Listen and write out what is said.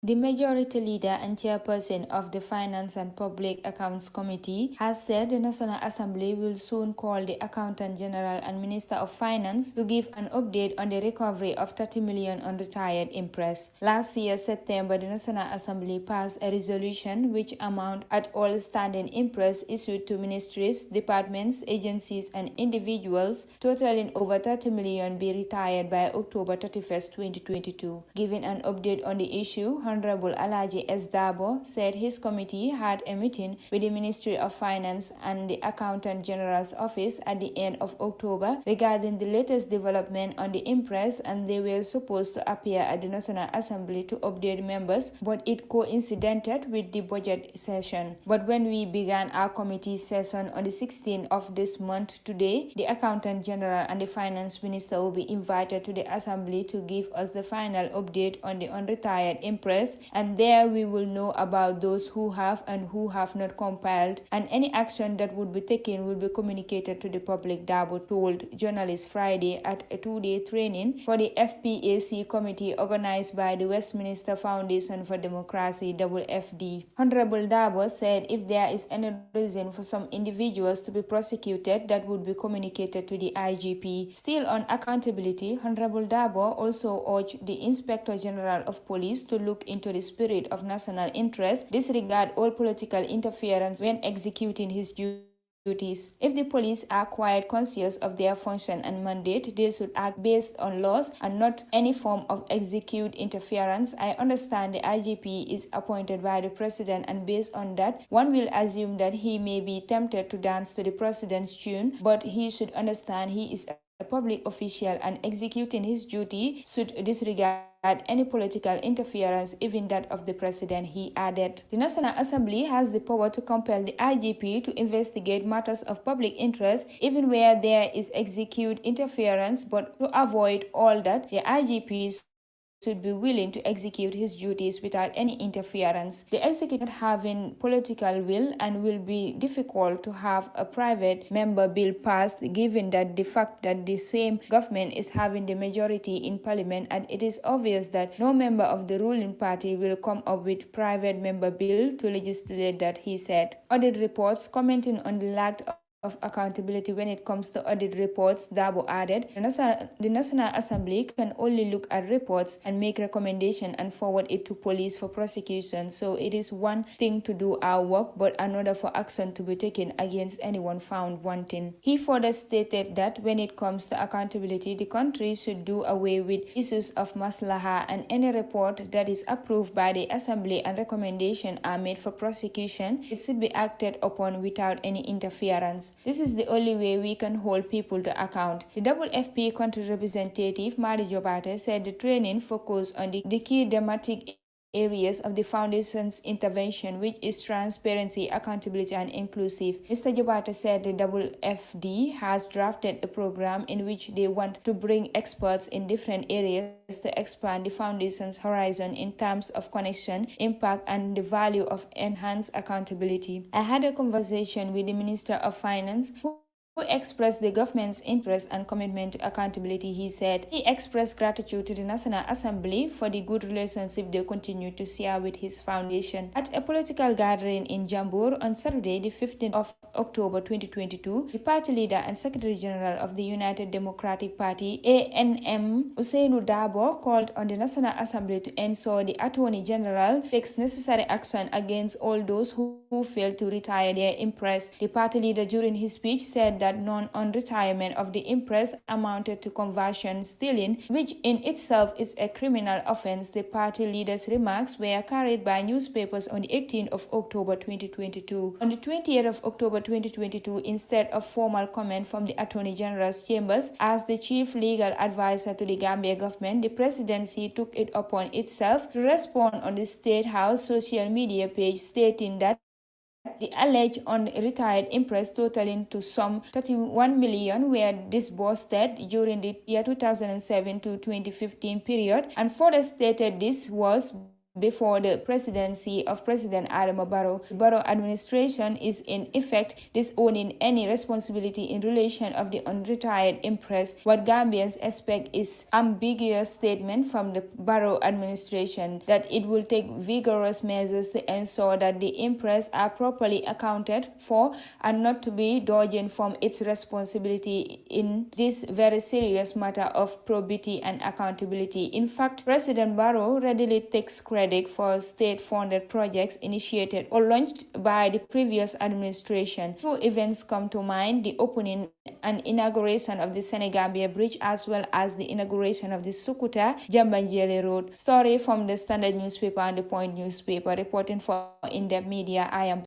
The Majority Leader and Chairperson of the Finance and Public Accounts Committee has said the National Assembly will soon call the Accountant General and Minister of Finance to give an update on the recovery of 30 million unretired imprests. Last year, September, the National Assembly passed a resolution which amount at all standing imprests issued to ministries, departments, agencies, and individuals totaling over 30 million be retired by October 31st, 2022. Giving an update on the issue, Honorable Alaji S. Dabo said his committee had a meeting with the Ministry of Finance and the Accountant General's office at the end of October regarding the latest development on the impress, and they were supposed to appear at the National Assembly to update members, but it coincided with the budget session. But when we began our committee session on the 16th of this month today, the Accountant General and the Finance Minister will be invited to the Assembly to give us the final update on the unretired impress, and there we will know about those who have and who have not compiled, and any action that would be taken will be communicated to the public, Dabo told journalists Friday at a two-day training for the FPAC committee organized by the Westminster Foundation for Democracy, WFD. Honorable Dabo said if there is any reason for some individuals to be prosecuted, that would be communicated to the IGP. Still on accountability, Honorable Dabo also urged the Inspector General of Police to look into the spirit of national interest, disregard all political interference when executing his duties. If the police are quite conscious of their function and mandate, they should act based on laws and not any form of execute interference. I understand the IGP is appointed by the president, and based on that, one will assume that he may be tempted to dance to the president's tune, but he should understand he is a public official and executing his duty should disregard any political interference, even that of the president, he added. The National Assembly has the power to compel the IGP to investigate matters of public interest, even where there is execute interference, but to avoid all that, the IGP should be willing to execute his duties without any interference. The executive having political will, and will be difficult to have a private member bill passed, given that the fact that the same government is having the majority in parliament, and it is obvious that no member of the ruling party will come up with private member bill to legislate that, he said. Audit reports commenting on the lack of accountability when it comes to audit reports, Dabo added, the National Assembly can only look at reports and make recommendation and forward it to police for prosecution. So it is one thing to do our work, but another for action to be taken against anyone found wanting. He further stated that when it comes to accountability, the country should do away with issues of maslaha, and any report that is approved by the Assembly and recommendation are made for prosecution, it should be acted upon without any interference. This is the only way we can hold people to account. The WFP country representative, Mari Jobate, said the training focused on the key thematic areas of the Foundation's intervention, which is transparency, accountability, and inclusive. Mr. Jobate said the WFD has drafted a program in which they want to bring experts in different areas to expand the Foundation's horizon in terms of connection, impact, and the value of enhanced accountability. I had a conversation with the Minister of Finance who expressed the government's interest and commitment to accountability, he said. He expressed gratitude to the National Assembly for the good relationship they continue to share with his foundation. At a political gathering in Jambur on Saturday, the 15th of October 2022, the party leader and Secretary General of the United Democratic Party, ANM, Ousainou Darboe, called on the National Assembly to ensure the Attorney General takes necessary action against all those who fail to retire their impress. The party leader, during his speech, said that non-retirement of the impress amounted to conversion stealing, which in itself is a criminal offense. The party leader's remarks were carried by newspapers on the 18th of October 2022. On the 20th of October 2022, instead of formal comment from the Attorney General's chambers as the chief legal advisor to the Gambia government, the presidency took it upon itself to respond on the State House social media page, stating that the alleged unretired impress totaling to some 31 million were disbursed during the year 2007 to 2015 period, and further stated this was before the presidency of President Adama Barrow. The Barrow administration is in effect disowning any responsibility in relation of the unretired impress. What Gambians expect is ambiguous statement from the Barrow administration that it will take vigorous measures to ensure that the impress are properly accounted for and not to be dodging from its responsibility in this very serious matter of probity and accountability. In fact, President Barrow readily takes credit for state-funded projects initiated or launched by the previous administration. Two events come to mind: the opening and inauguration of the Senegambia Bridge, as well as the inauguration of the Sukuta Jambanjeli Road. Story from the Standard newspaper and the Point newspaper. Reporting for In-Depth Media, I am